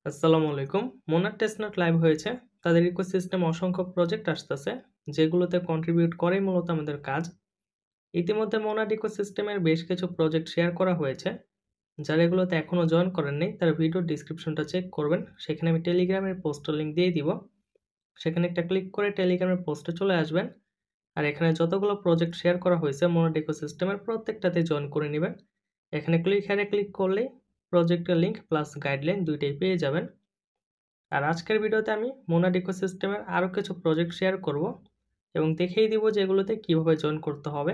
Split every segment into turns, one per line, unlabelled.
আসসালামু আলাইকুম। মোনার testnet live হয়েছে। তাদের ইকোসিস্টেমে অসংখ্য প্রজেক্ট আসতেছে, যেগুলোতে কন্ট্রিবিউট করেই মূলত আমাদের কাজ। ইতিমধ্যে মোনার ইকোসিস্টেমের বেশ কিছু প্রজেক্ট শেয়ার করা হয়েছে। যারা এগুলোতে এখনও জয়েন করেননি, তারা ভিডিওর ডিসক্রিপশনটা চেক করবেন। সেখানে আমি টেলিগ্রামের পোস্টের লিঙ্ক দিয়ে দিব। সেখানে একটা ক্লিক করে টেলিগ্রামের পোস্টে চলে আসবেন। আর এখানে যতগুলো প্রজেক্ট শেয়ার করা হয়েছে মোনার ইকোসিস্টেমের প্রত্যেকটাতে জয়েন করে নেবেন। এখানে ক্লিক করলেই প্রজেক্টের লিঙ্ক প্লাস গাইডলাইন দুইটাই পেয়ে যাবেন। আর আজকের ভিডিওতে আমি মোনাড ইকোসিস্টেমের আরও কিছু প্রজেক্ট শেয়ার করব এবং দেখিয়ে দিব যে এগুলোতে কীভাবে জয়েন করতে হবে।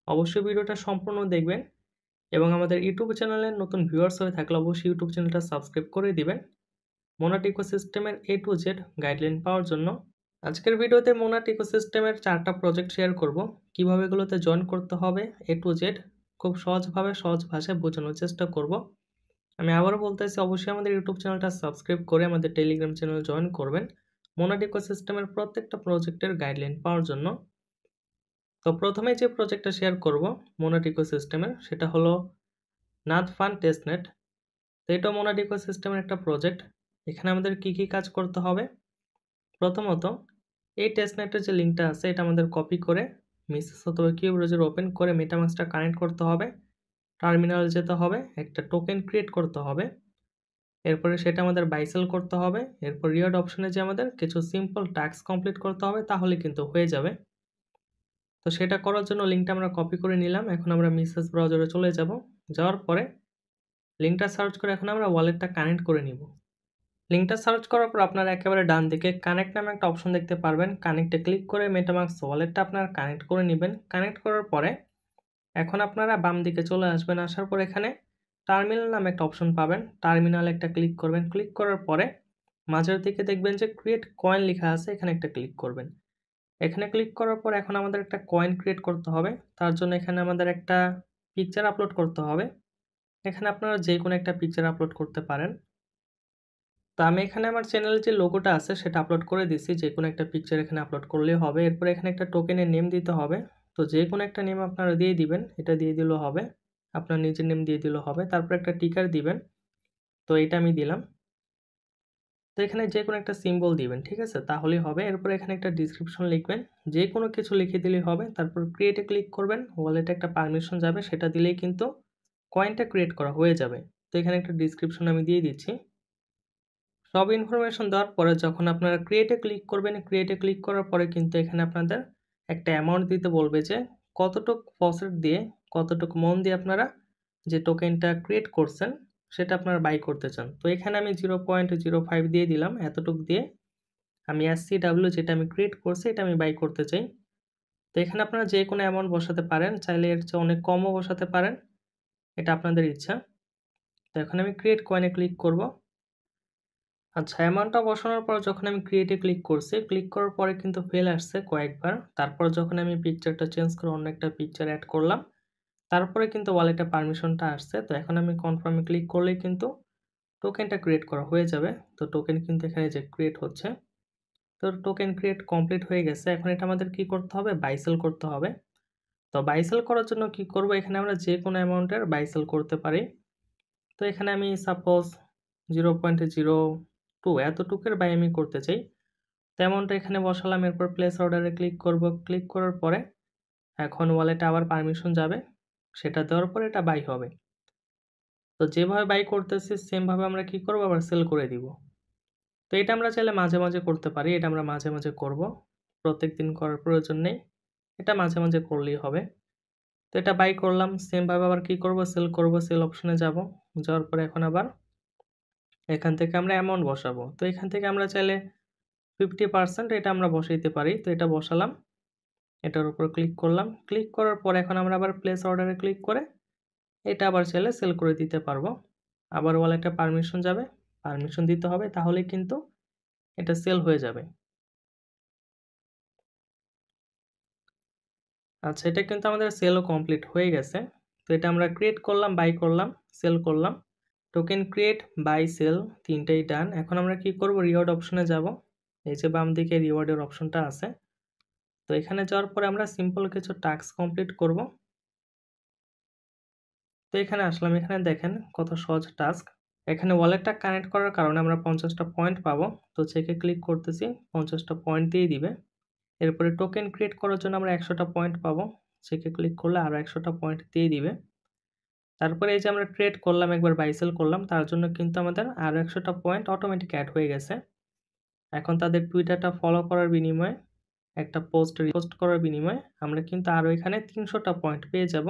অবশ্যই ভিডিওটা সম্পূর্ণ দেখবেন এবং আমাদের ইউটিউব চ্যানেলের নতুন ভিউয়ার্স হয়ে থাকলে অবশ্যই ইউটিউব চ্যানেলটা সাবস্ক্রাইব করে দিবেন মোনাড ইকোসিস্টেমের A to Z গাইডলাইন পাওয়ার জন্য। আজকের ভিডিওতে মোনাড ইকোসিস্টেমের 4টা প্রজেক্ট শেয়ার করব, কিভাবে এগুলোতে জয়েন করতে হবে A to Z খুব সহজভাবে সহজ ভাষায় বোঝানোর চেষ্টা করব। আমি আবারও বলতেছি, অবশ্যই আমাদের ইউটিউব চ্যানেলটা সাবস্ক্রাইব করে আমাদের টেলিগ্রাম চ্যানেল জয়েন করবেন মোনাড ইকোসিস্টেমের প্রত্যেকটা প্রজেক্টের গাইডলাইন পাওয়ার জন্য। তো প্রথমে যে প্রজেক্টটা শেয়ার করব মোনাড ইকোসিস্টেমের, সেটা হলো নাদ ফান টেস্টনেট। তো এটা মোনাড ইকোসিস্টেমের একটা প্রজেক্ট। এখানে আমাদের কি কি কাজ করতে হবে? প্রথমত, এই টেস্টনেটের যে লিঙ্কটা আছে এটা আমাদের কপি করে মিসেস অথবা কিউব ব্রাউজার ওপেন করে মেটামাস্কটা কানেক্ট করতে হবে। টার্মিনাল যেতে হবে, একটা টোকেন ক্রিয়েট করতে হবে। এরপরে সেটা আমাদের বাইসেল করতে হবে। এরপর রিওয়ার্ড অপশনে যে আমাদের কিছু সিম্পল টাস্ক কমপ্লিট করতে হবে, তাহলে কিন্তু হয়ে যাবে। তো সেটা করার জন্য লিঙ্কটা আমরা কপি করে নিলাম। এখন আমরা মিসেস ব্রাউজারে চলে যাব। যাওয়ার পরে লিঙ্কটা সার্চ করে এখন আমরা ওয়ালেটটা কানেক্ট করে নিব। লিঙ্কটা সার্চ করার পর আপনারা একেবারে ডান দিকে কানেক্ট নামে একটা অপশন দেখতে পারবেন। কানেক্টে ক্লিক করে মেটামাস্ক ওয়ালেটটা আপনারা কানেক্ট করে নেবেন। কানেক্ট করার পরে এখন আপনারা বাম দিকে চলে আসবেন। আসার পর এখানে টার্মিনাল নামে একটা অপশন পাবেন। টার্মিনালে একটা ক্লিক করবেন। ক্লিক করার পরে মাঝের দিকে দেখবেন যে ক্রিয়েট কয়েন লেখা আছে, এখানে একটা ক্লিক করবেন। এখানে ক্লিক করার পর এখন আমাদের একটা কয়েন ক্রিয়েট করতে হবে। তার জন্য এখানে আমাদের একটা পিকচার আপলোড করতে হবে। এখানে আপনারা যে কোনো একটা পিকচার আপলোড করতে পারেন। তো আমি এখানে আমার চ্যানেলের যে লোগোটা আছে সেটা আপলোড করে দিছি। যে কোনো একটা পিকচার এখানে আপলোড করলেই হবে। এরপর এখানে একটা টোকেনের নেম দিতে হবে। তো যে কোনো একটা নেম আপনারা দিয়ে দিবেন। এটা দিয়ে দিলেও হবে, আপনার নিজের নেম দিয়ে দিলেও হবে। তারপর একটা টিকার দিবেন। তো এটা আমি দিলাম। তো এখানে যে কোনো একটা সিম্বল দিবেন, ঠিক আছে? তাহলেই হবে। এরপর এখানে একটা ডেসক্রিপশন লিখবেন। যে কোনো কিছু লিখে দিলেই হবে। তারপর ক্রিয়েটে ক্লিক করবেন। ওয়ালেটে একটা পারমিশন যাবে, সেটা দিলেই কিন্তু কয়েনটা ক্রিয়েট করা হয়ে যাবে। তো এখানে একটা ডেসক্রিপশন আমি দিয়ে দিচ্ছি। সব ইনফরমেশন দেওয়ার পরে যখন আপনারা ক্রিয়েটে ক্লিক করবেন, ক্রিয়েটে ক্লিক করার পরে কিন্তু এখানে আপনাদের একটা অ্যামাউন্ট দিতে বলবে যে কতটুক প্রসেস দিয়ে, কতটুক মন দিয়ে আপনারা যে টোকেনটা ক্রিয়েট করছেন সেটা আপনারা বাই করতে চান। তো এখানে আমি 0.05 দিয়ে দিলাম। এতটুক দিয়ে আমি SCW যেটা আমি ক্রিয়েট করছি এটা আমি বাই করতে চাই। তো এখানে আপনারা যে কোনো অ্যামাউন্ট বসাতে পারেন, চাইলে এর চেয়ে অনেক কমও বসাতে পারেন, এটা আপনাদের ইচ্ছা। তো এখন আমি ক্রিয়েট কয়েনে ক্লিক করব। আচ্ছা, অ্যামাউন্টটা বসানোর পর যখন আমি ক্রিয়েটে ক্লিক করছি, ক্লিক করার পরে কিন্তু ফেল আসছে কয়েকবার। তারপর যখন আমি পিকচারটা চেঞ্জ করে অন্য একটা পিকচার অ্যাড করলাম, তারপরে কিন্তু ওয়ালেটে পারমিশনটা আসছে। তো এখন আমি কনফার্মে ক্লিক করলেই কিন্তু টোকেনটা ক্রিয়েট করা হয়ে যাবে। তো টোকেন কিন্তু এখানে যে ক্রিয়েট হচ্ছে। তো টোকেন ক্রিয়েট কমপ্লিট হয়ে গেছে। এখন এটা আমাদের কি করতে হবে? বাইসেল করতে হবে। তো বাইসেল করার জন্য কি করব? এখানে আমরা যে কোনো অ্যামাউন্টের বাইসেল করতে পারি। তো এখানে আমি সাপোজ 0.02 এতটুকুর বাই আমি করতে চাই। তেমনটা এখানে বসালাম। এরপর প্লেস অর্ডারে ক্লিক করব। ক্লিক করার পরে এখন ওয়ালেটে আবার পারমিশন যাবে, সেটা দেওয়ার পরে এটা বাই হবে। তো যেভাবে বাই করতেছি সেমভাবে আমরা কি করব? আবার সেল করে দিব। তো এটা আমরা চাইলে মাঝে মাঝে করতে পারি। এটা আমরা মাঝে মাঝে করব, প্রত্যেকদিন করার প্রয়োজন নেই। এটা মাঝে মাঝে করলেই হবে। তো এটা বাই করলাম। সেমভাবে আবার কি করব? সেল করব। সেল অপশনে যাব। যাওয়ার পরে এখন আবার এখান থেকে আমরা অ্যামাউন্ট বসাবো। তো এখান থেকে আমরা চাইলে 50% এটা আমরা বসাইতে পারি। তো এটা বসালাম। এটার উপর ক্লিক করলাম। ক্লিক করার পর এখন আমরা আবার প্লেস অর্ডারে ক্লিক করে এটা আবার চাইলে সেল করে দিতে পারবো। আবার ওয়ালেটে পারমিশন যাবে, পারমিশন দিতে হবে, তাহলেই কিন্তু এটা সেল হয়ে যাবে। আচ্ছা, এটা কিন্তু আমাদের সেলও কমপ্লিট হয়ে গেছে। তো এটা আমরা ক্রিয়েট করলাম, বাই করলাম, সেল করলাম। টোকেন ক্রিয়েট, বাই, সেল তিনটাই ডান। এখন আমরা কি করব? রিওয়ার্ড অপশনে যাব। এই যে বাম দিকে রিওয়ার্ডের অপশনটা আছে। তো এখানে যাওয়ার পরে আমরা সিম্পল কিছু টাস্ক কমপ্লিট করব। তো এখানে আসলাম। এখানে দেখেন কত সহজ টাস্ক। এখানে ওয়ালেটটা কানেক্ট করার কারণে আমরা 50টা পয়েন্ট পাবো। তো চেকে ক্লিক করতেছি, 50টা পয়েন্ট দিয়ে দিবে। এরপরে টোকেন ক্রিয়েট করার জন্য আমরা 100টা পয়েন্ট পাবো। চেকে ক্লিক করলে আরও 100টা পয়েন্ট দিয়ে দিবে। তারপরে এই যে আমরা ট্রেড করলাম, একবার বাই সেল করলাম, তার জন্য কিন্তু আমাদের আরও 100টা পয়েন্ট অটোমেটিক অ্যাড হয়ে গেছে। এখন তাদের টুইটারটা ফলো করার বিনিময়ে, একটা পোস্ট রিপোস্ট করার বিনিময়ে আমরা কিন্তু আরও এখানে 300টা পয়েন্ট পেয়ে যাব।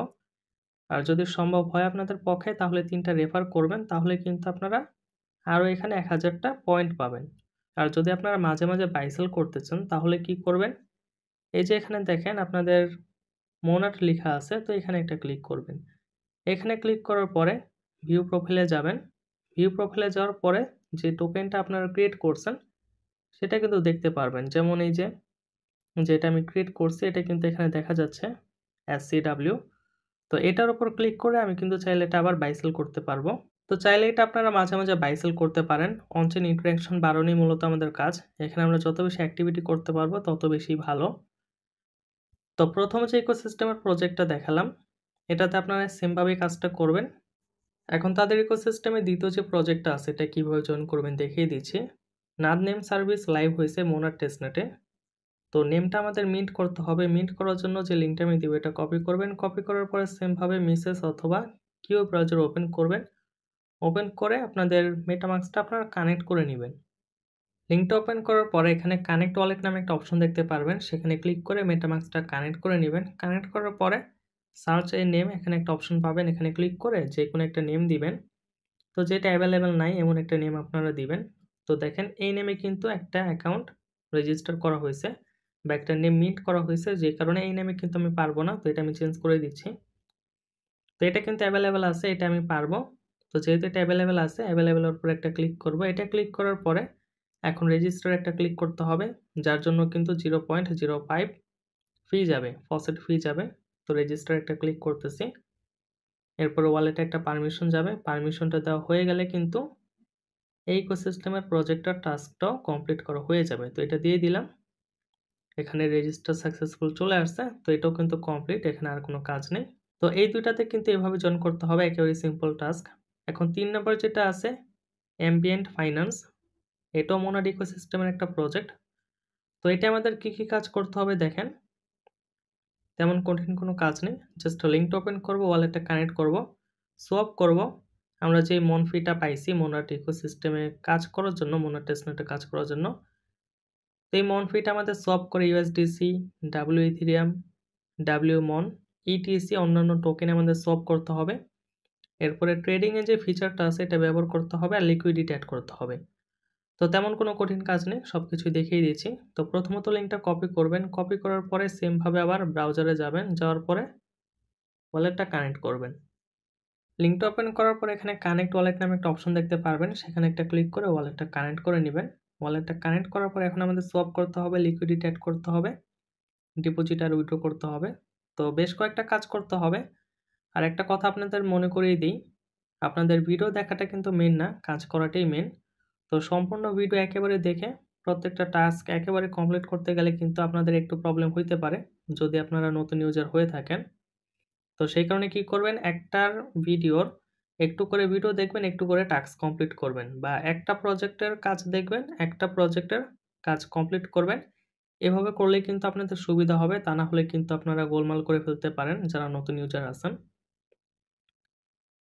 আর যদি সম্ভব হয় আপনাদের পক্ষে তাহলে 3টা রেফার করবেন, তাহলে কিন্তু আপনারা আরও এখানে 1000টা পয়েন্ট পাবেন। আর যদি আপনারা মাঝে মাঝে বাই সেল করতে চান তাহলে কি করবেন, এই যে এখানে দেখেন আপনাদের মোনাট লেখা আছে, তো এখানে একটা ক্লিক করবেন। এখানে ক্লিক করার পরে ভিউ প্রোফাইলে যাবেন। ভিউ প্রোফাইলে যাওয়ার পরে যে টোকেনটা আপনারা ক্রিয়েট করছেন সেটা কিন্তু দেখতে পারবেন। যেমন এই যে যেটা আমি ক্রিয়েট করছি এটা কিন্তু এখানে দেখা যাচ্ছে SCW। তো এটার উপর ক্লিক করে আমি কিন্তু চাইলে এটা আবার বাই সেল করতে পারবো। তো চাইলে এটা আপনারা মাঝে মাঝে বাই সেল করতে পারেন। অনচেন ইন্টারাকশন বাড়ানোই মূলত আমাদের কাজ। এখানে আমরা যত বেশি অ্যাক্টিভিটি করতে পারবো তত বেশি ভালো। তো প্রথমে যে ইকোসিস্টেমের প্রজেক্টটা দেখালাম, এটাতে আপনারা সেমভাবেই কাজটা করবেন। এখন তাদের ইকোসিস্টেমে দ্বিতীয় যে প্রজেক্টটা আছে এটা কীভাবে জয়েন করবেন দেখিয়ে দিচ্ছি। নাদ নেম সার্ভিস লাইভ হয়েছে মোনার টেস্টনেটে। তো নেমটা আমাদের মিন্ট করতে হবে। মিন্ট করার জন্য যে লিঙ্কটা আমি দিব এটা কপি করবেন। কপি করার পরে সেমভাবে মেসেজ অথবা কিউ ব্রাউজার ওপেন করবেন। ওপেন করে আপনাদের মেটামাস্কটা আপনারা কানেক্ট করে নেবেন। লিঙ্কটা ওপেন করার পরে এখানে কানেক্ট ওয়ালেট নামে একটা অপশন দেখতে পারবেন, সেখানে ক্লিক করে মেটামাস্কটা কানেক্ট করে নেবেন। কানেক্ট করার পরে সার্চ এ নেম এখানে একটা অপশন পাবেন, এখানে ক্লিক করে যে কোনো একটা নেম দিবেন। তো যেটা অ্যাভেলেবেল নাই এমন একটা নেম আপনারা দিবেন। তো দেখেন এই নেমে কিন্তু একটা অ্যাকাউন্ট রেজিস্টার করা হয়েছে বা একটা নেম মিন্ট করা হয়েছে, যে কারণে এই নেমে কিন্তু আমি পারবো না। তো এটা আমি চেঞ্জ করে দিচ্ছি। তো এটা কিন্তু অ্যাভেলেবেল আছে, এটা আমি পারবো। তো যেহেতু এটা অ্যাভেলেবেল আছে, অ্যাভেলেবেলের উপর একটা ক্লিক করব। এটা ক্লিক করার পরে এখন রেজিস্টার একটা ক্লিক করতে হবে, যার জন্য কিন্তু 0.05 ফি যাবে, ফসেট ফি যাবে। তো রেজিস্টার একটা ক্লিক করতেছি। এরপরে ওয়ালেটে একটা পারমিশন যাবে। পারমিশনটা দেওয়া হয়ে গেলে কিন্তু এই ইকোসিস্টেমের প্রজেক্টটার টাস্কটাও কমপ্লিট করা হয়ে যাবে। তো এটা দিয়ে দিলাম। এখানে রেজিস্টার সাকসেসফুল চলে আসছে। তো এটাও কিন্তু কমপ্লিট, এখানে আর কোনো কাজ নেই। তো এই দুইটাতে কিন্তু এভাবে জয়েন করতে হবে, একেবারে সিম্পল টাস্ক। এখন 3 নম্বর যেটা আছে অ্যাম্বিয়েন্ট ফাইন্যান্স, এটাও মোনাড ইকোসিস্টেমের একটা প্রজেক্ট। তো এটা আমাদের কি কি কাজ করতে হবে দেখেন। তেমন কঠিন কোনো কাজ নেই, জাস্ট লিঙ্কটা ওপেন করব, ওয়ালেটটা কানেক্ট করব, সোয়াপ করব। আমরা যে মন ফিটা পাইছি মোনাড ইকোসিস্টেমে কাজ করার জন্য, মোনাড টেস্টনেটে কাজ করার জন্য, তো এই মন ফিটা আমাদের সোয়াপ করে ইউএসডিসি, ডাব্লিউ ইথেরিয়াম, ডাব্লিউ মন, ইটিসি অন্যান্য টোকেনে আমাদের সোয়াপ করতে হবে। এরপরে ট্রেডিংয়ে যে ফিচারটা আছে এটা ব্যবহার করতে হবে আর লিকুইডিটি অ্যাড করতে হবে। তো তেমন কোনো কঠিন কাজ নেই, সব কিছুই দেখিয়ে দিয়েছি। তো প্রথমত লিঙ্কটা কপি করবেন। কপি করার পরে সেমভাবে আবার ব্রাউজারে যাবেন, যাওয়ার পরে ওয়ালেটটা কানেক্ট করবেন। লিঙ্কটা ওপেন করার পরে এখানে কানেক্ট ওয়ালেট নামে একটা অপশন দেখতে পারবেন, সেখানে একটা ক্লিক করে ওয়ালেটটা কানেক্ট করে নেবেন। ওয়ালেটটা কানেক্ট করার পরে এখন আমাদের সোয়াপ করতে হবে, লিকুইডিটি অ্যাড করতে হবে, ডিপোজিট আর উইথড্র করতে হবে। তো বেশ কয়েকটা কাজ করতে হবে। আর একটা কথা আপনাদের মনে করিয়ে দিই, আপনাদের ভিডিও দেখাটা কিন্তু মেন না, কাজ করাটাই মেন। তো সম্পূর্ণ ভিডিও একেবারে দেখে প্রত্যেকটা টাস্ক একেবারে কমপ্লিট করতে গেলে কিন্তু আপনাদের একটু প্রবলেম হইতে পারে, যদি আপনারা নতুন ইউজার হয়ে থাকেন। তো সেই কারণে কি করবেন, একটার ভিডিওর একটু করে ভিডিও দেখবেন, একটু করে টাস্ক কমপ্লিট করবেন, বা একটা প্রজেক্টের কাজ দেখবেন, একটা প্রজেক্টের কাজ কমপ্লিট করবেন। এভাবে করলে কিন্তু আপনাদের সুবিধা হবে, তা না হলে কিন্তু আপনারা গোলমাল করে ফেলতে পারেন যারা নতুন ইউজার আছেন।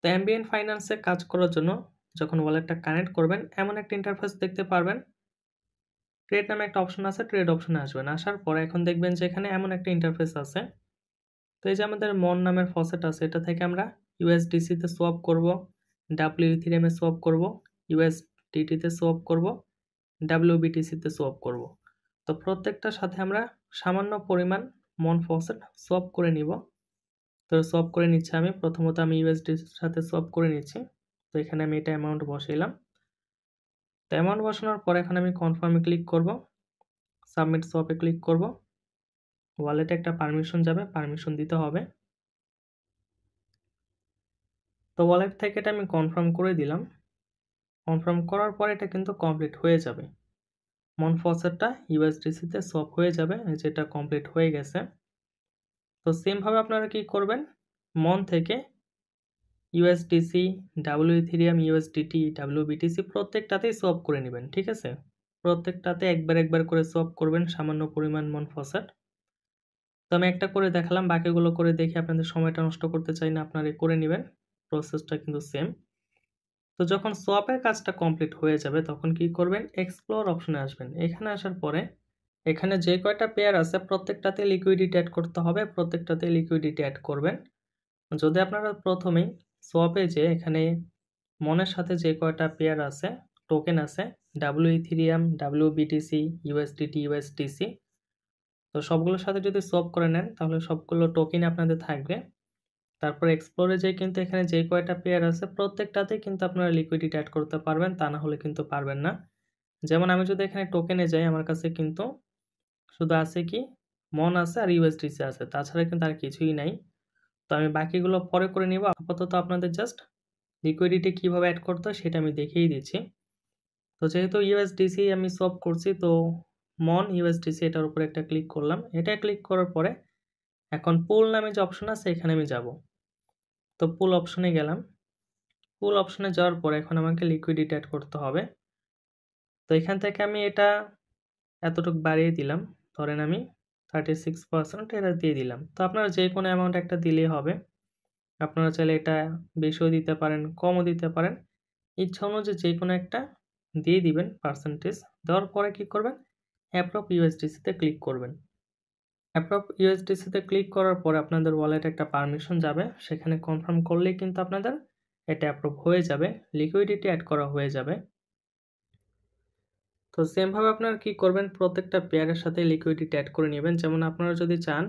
তো অ্যাম্বিয়েন্ট ফাইন্যান্সে কাজ করার জন্য যখন ওয়ালেটটা কানেক্ট করবেন এমন একটা ইন্টারফেস দেখতে পারবেন। ট্রেড নামে একটা অপশন আছে, ট্রেড অপশনে আসবেন। আসার পরে এখন দেখবেন যে এখানে এমন একটা ইন্টারফেস আছে। তো এই যে আমাদের মন নামের ফসেট আছে, এটা থেকে আমরা ইউএসডিসিতে সোয়াপ করব, ডাব্লিউ ইথেরিয়ামে সোয়াপ করব, ইউএসডিটিতে সোয়াপ করব, ডাব্লিউবিটিসিতে সোয়াপ করব। তো প্রত্যেকটার সাথে আমরা সামান্য পরিমাণ মন ফসেট সোয়াপ করে নিব। তো সোয়াপ করে নিচ্ছি আমি। প্রথমত আমি ইউএসডিসির সাথে সোয়াপ করে নিচ্ছি। তো এখানে আমি এটা অ্যামাউন্ট বসাইলাম। তো অ্যামাউন্ট বসানোর পর এখন আমি কনফার্মে ক্লিক করব, সাবমিট সোয়াপে ক্লিক করব। ওয়ালেটে একটা পারমিশন যাবে, পারমিশন দিতে হবে। তো ওয়ালেট থেকে এটা আমি কনফার্ম করে দিলাম। কনফার্ম করার পর এটা কিন্তু কমপ্লিট হয়ে যাবে, মন ফসেটটা ইউএসডিসিতে সোয়াপ হয়ে যাবে, যেটা কমপ্লিট হয়ে গেছে। তো সেমভাবে আপনারা কি করবেন, মন থেকে USDC, W ethereum, USDT, WBTC প্রত্যেকটাতেই সোয়াপ করে নেবেন, ঠিক আছে? প্রত্যেকটাতে একবার করে সোয়াপ করবেন সামান্য পরিমাণ মনফসেট। তো আমি একটা করে দেখালাম, বাকিগুলো করে দেখে আপনাদের সময়টা নষ্ট করতে চাই না, আপনারা করে নেবেন। প্রসেসটা কিন্তু সেম। তো যখন সোয়াপের কাজটা কমপ্লিট হয়ে যাবে তখন কি করবেন? এক্সপ্লোর অপশনে আসবেন। এখানে আসার পরে এখানে যে কয়টা পেয়ার আছে প্রত্যেকটাতে লিকুইডিটি অ্যাড করতে হবে, প্রত্যেকটাতে লিকুইডিটি অ্যাড করবেন। যদি আপনারা প্রথমেই সোয়াপে যে এখানে মনের সাথে যে কয়টা পেয়ার আছে, টোকেন আছে, W Ethereum, WBTC, USDT, USDC, তো সবগুলোর সাথে যদি সোয়াপ করে নেন তাহলে সবগুলো টোকেন আপনাদের থাকবে। তারপর এক্সপ্লোরে যেয়ে কিন্তু এখানে যে কয়টা পেয়ার আছে প্রত্যেকটাতেই কিন্তু আপনারা লিকুইডিটি অ্যাড করতে পারবেন, তা না হলে কিন্তু পারবেন না। যেমন আমি যদি এখানে টোকেনে যাই, আমার কাছে কিন্তু শুধু আছে কি মন আছে আর ইউএসডিসি আছে, তাছাড়া কিন্তু আর কিছুই নাই। তো আমি বাকিগুলো পরে করে নিব, আপাতত আপনাদের জাস্ট লিকুইডিটি কীভাবে অ্যাড করতে হয় সেটা আমি দেখিয়ে দিচ্ছি। তো যেহেতু ইউএসডিসি আমি সোয়াপ করছি, তো মন ইউএসডিসি এটার উপরে একটা ক্লিক করলাম। এটা ক্লিক করার পরে এখন পুল নামে যে অপশন আছে এখানে আমি যাব। তো পুল অপশনে গেলাম। পুল অপশনে যাওয়ার পরে এখন আমাকে লিকুইডিটি অ্যাড করতে হবে। তো এখান থেকে আমি এটা এতটুকু বাড়িয়ে দিলাম, ধরেন আমি 36% এটা দিয়ে দিলাম। তো আপনারা যে কোনো অ্যামাউন্ট একটা দিলেই হবে। আপনারা চাইলে এটা বেশিও দিতে পারেন, কমও দিতে পারেন, ইচ্ছা অনুযায়ী যে কোনো একটা দিয়ে দিবেন পার্সেন্টেজ। দেওয়ার পরে কি করবেন? অ্যাপ্রুভ ইউএসডিসিতে ক্লিক করবেন। অ্যাপ্রুভ ইউএসডিসিতে ক্লিক করার পরে আপনাদের ওয়ালেটে একটা পারমিশন যাবে, সেখানে কনফার্ম করলেই কিন্তু আপনাদের এটা অ্যাপ্রুভ হয়ে যাবে, লিকুইডিটি অ্যাড করা হয়ে যাবে। তো সেমভাবে আপনারা কি করবেন? প্রত্যেকটা পেয়ারের সাথে লিকুইডিটি অ্যাড করে নেবেন। যেমন আপনারা যদি চান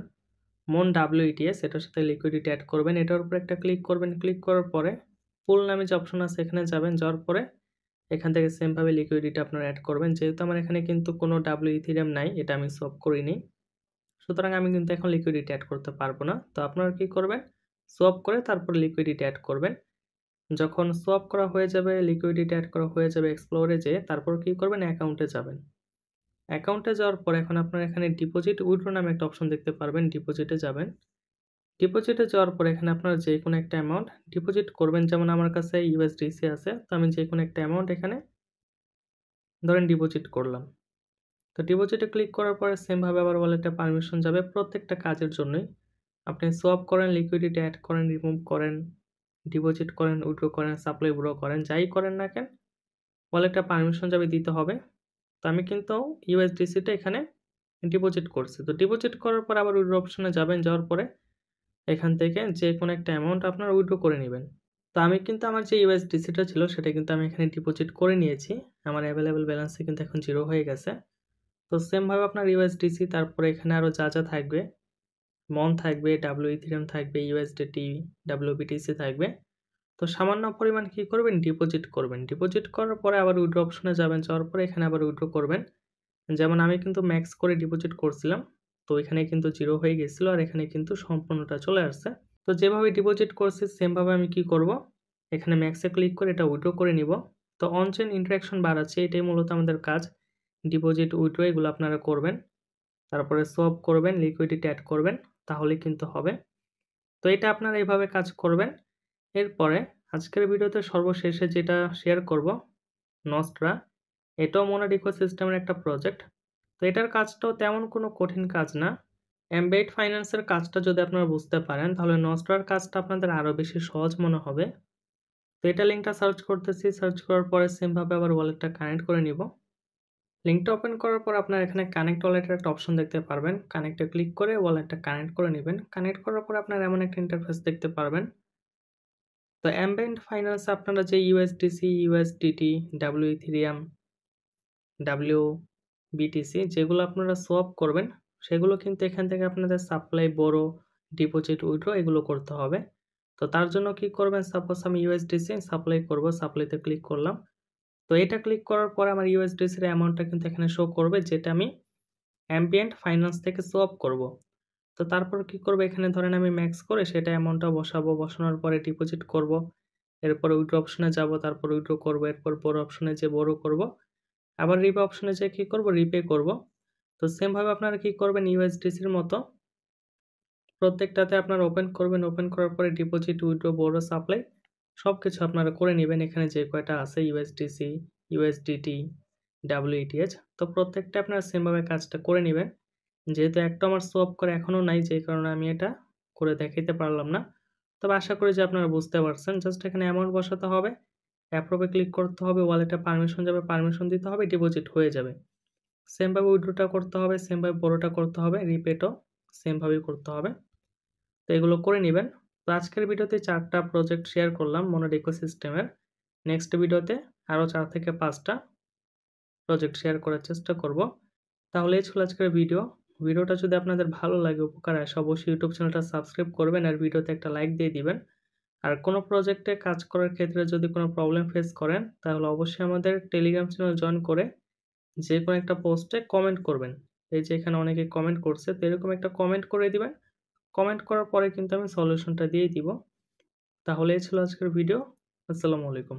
মন ডাব্লিউইটিএস এটার সাথে লিকুইডিটি অ্যাড করবেন, এটার উপরে একটা ক্লিক করবেন। ক্লিক করার পরে পুল নামে যে অপশন আছে এখানে যাবেন, যাওয়ার পরে এখান থেকে সেমভাবে লিকুইডিটি আপনারা অ্যাড করবেন। যেহেতু আমার এখানে কিন্তু কোনো ডাব্লিউ ইথেরিয়াম নাই, এটা আমি সোয়াপ করিনি, সুতরাং আমি কিন্তু এখন লিকুইডিটি অ্যাড করতে পারবো না। তো আপনারা কি করবেন? সোয়াপ করে তারপর লিকুইডিটি অ্যাড করবেন। যখন সোয়াপ করা হয়ে যাবে, লিকুইডিটি অ্যাড করা হয়ে যাবে, এক্সপ্লোরে যেয়ে তারপর কি করবেন? অ্যাকাউন্টে যাবেন। অ্যাকাউন্টে যাওয়ার পর এখন আপনারা এখানে ডিপোজিট উইথড্র নামে একটা অপশন দেখতে পারবেন, ডিপোজিটে যাবেন। ডিপোজিটে যাওয়ার পর এখানে আপনারা যে কোনো একটা অ্যামাউন্ট ডিপোজিট করবেন। যেমন আমার কাছে ইউএসডিসি আছে, তো আমি যে কোনো একটা অ্যামাউন্ট এখানে ধরেন ডিপোজিট করলাম। তো ডিপোজিটে ক্লিক করার পরে সেমভাবে আবার ওয়ালেটে পারমিশন যাবে প্রত্যেকটা কাজের জন্যই। আপনি সোয়াপ করেন, লিকুইডিটি অ্যাড করেন, রিমুভ করেন, ডিপোজিট করেন, উইথড্র করেন, সাপ্লাই উইথড্র করেন, যাই করেন না কেন ওয়ালেটে পারমিশন যাবে দিতে হবে। তো আমি কিন্তু ইউএসডিসিটা এখানে ডিপোজিট করছি। তো ডিপোজিট করার পর আবার উইথড্র অপশনে যাবেন, যাওয়ার পরে এখান থেকে যে কোনো একটা অ্যামাউন্ট আপনারা উইথড্র করে নেবেন। তো আমি কিন্তু আমার যে ইউএসডিসিটা ছিল সেটা কিন্তু আমি এখানে ডিপোজিট করে নিয়েছি। আমার অ্যাভেলেবল ব্যালেন্সে কিন্তু এখন 0 হয়ে গেছে। তো সেমভাবে আপনার ইউএসডিসি, তারপরে এখানে আরও যা থাকবে, মন থাকবে, ডাব্লিউ ইথেরিয়াম থাকবে, ইউএসডিটি, ডাব্লিউবিটিসি থাকবে। তো সামান্য পরিমাণ কি করবেন? ডিপোজিট করবেন। ডিপোজিট করার পরে আবার উইথড্র অপশনে যাবেন, যাওয়ার পরে এখানে আবার উইথড্র করবেন। যেমন আমি কিন্তু ম্যাক্স করে ডিপোজিট করছিলাম, তো এখানে কিন্তু 0 হয়ে গেছিলো আর এখানে কিন্তু সম্পূর্ণটা চলে আসছে। তো যেভাবে ডিপোজিট করছি সেমভাবে আমি কি করব? এখানে ম্যাক্সে ক্লিক করে এটা উইথড্র করে নিব। তো অন-চেইন ইন্টারেকশন বাড়াচ্ছে, এটাই মূলত আমাদের কাজ। ডিপোজিট, উইথড্র এগুলো আপনারা করবেন। তারপরে সোয়াপ করবেন, লিকুইডিটি অ্যাড করবেন, তাহলেই কিন্তু হবে। তো এটা আপনারা এভাবে কাজ করবেন। এরপরে আজকের ভিডিওতে সর্বশেষে যেটা শেয়ার করব, নস্ট্রা, এটাও মোনাড ইকোসিস্টেমের একটা প্রজেক্ট। তো এটার কাজটাও তেমন কোনো কঠিন কাজ না। এমবেড ফাইন্যান্সের কাজটা যদি আপনারা বুঝতে পারেন তাহলে নস্ট্রার কাজটা আপনাদের আরও বেশি সহজ মনে হবে। তো এটা লিঙ্কটা সার্চ করতেছি, সার্চ করার পরে সেমভাবে আবার ওয়ালেটটা কানেক্ট করে নিব। লিঙ্কটা ওপেন করার পর আপনারা এখানে কানেক্ট ওয়ালেটের একটা অপশন দেখতে পারবেন, কানেক্টে ক্লিক করে ওয়ালেটটা কানেক্ট করে নেবেন। কানেক্ট করার পর আপনারা এমন একটা ইন্টারফেস দেখতে পারবেন। তো এমবেড ফাইন্যান্সে আপনারা যে USDC, USDT, W Ethereum, WBTC যেগুলো আপনারা সোয়াপ করবেন সেগুলো কিন্তু এখান থেকে আপনাদের সাপ্লাই, বড়, ডিপোজিট, উইথড্র এগুলো করতে হবে। তো তার জন্য কি করবেন? সাপোজ আমি ইউএসডিসি সাপ্লাই করব, সাপ্লাইতে ক্লিক করলাম। তো এটা ক্লিক করার পরে আমার ইউএসডিসির অ্যামাউন্টটা কিন্তু এখানে শো করবে, যেটা আমি অ্যাম্বিয়েন্ট ফাইন্যান্স থেকে সোয়াপ করব। তো তারপর কি করব? এখানে ধরেন আমি ম্যাক্স করে সেটা অ্যামাউন্টটা বসাবো, বসানোর পরে ডিপোজিট করব, এরপরে উইথড্র অপশনে যাব, তারপর উইথড্র করব, এরপর বড় অপশনে যেয়ে বড় করব, আবার রিপে অপশনে যেয়ে কি করব? রিপে করব। তো সেমভাবে আপনারা কি করবেন? ইউএসডিসির মতো প্রত্যেকটাতে আপনারা ওপেন করবেন, ওপেন করার পরে ডিপোজিট, উইথড্র, বড়, সাপ্লাই সবকিছু আপনারা করে নিবেন। এখানে যে কয়টা আছে USDC, USDT, WETH, তো প্রত্যেকটা আপনারা সেমভাবে কাজটা করে নিবেন। যেহেতু একটা আমার শো অফ করে এখনো নাই, যে কারণে আমি এটা করে দেখাইতে পারলাম না। তবে আশা করি যে আপনারা বুঝতে পারছেন। জাস্ট এখানে অ্যামাউন্ট বসাতে হবে, অ্যাপ্রুভ এ ক্লিক করতে হবে, ওয়ালেটে পারমিশন যাবে, পারমিশন দিতে হবে, ডিপোজিট হয়ে যাবে। সেমভাবে উইথড্রটা করতে হবে, সেমভাবে বড়টা করতে হবে, রিপেটও সেমভাবেই করতে হবে। তো এগুলো করে নিবেন। তো আজকের ভিডিওতে ৪ টা প্রজেক্ট শেয়ার করলাম মোনাড ইকোসিস্টেমের। নেক্সট ভিডিওতে আরও ৪ থেকে ৫ টা প্রজেক্ট শেয়ার করার চেষ্টা করব। তাহলে এই ছিল আজকের ভিডিও। ভিডিওটা যদি আপনাদের ভালো লাগে, উপকারে আসে, অবশ্যই ইউটিউব চ্যানেলটা সাবস্ক্রাইব করবেন আর ভিডিওতে একটা লাইক দিয়ে দিবেন। আর কোনো প্রজেক্টে কাজ করার ক্ষেত্রে যদি কোনো প্রবলেম ফেস করেন, তাহলে অবশ্যই আমাদের টেলিগ্রাম চ্যানেল জয়েন করে যেকোনো একটা পোস্টে কমেন্ট করবেন। এই যে এখানে অনেকে কমেন্ট করছে, তো এরকম একটা কমেন্ট করে দিবেন। কমেন্ট করার পরে কিন্তু আমি সলিউশনটা দিয়ে দিব। তাহলে এই ছিল আজকের ভিডিও। আসসালামু আলাইকুম।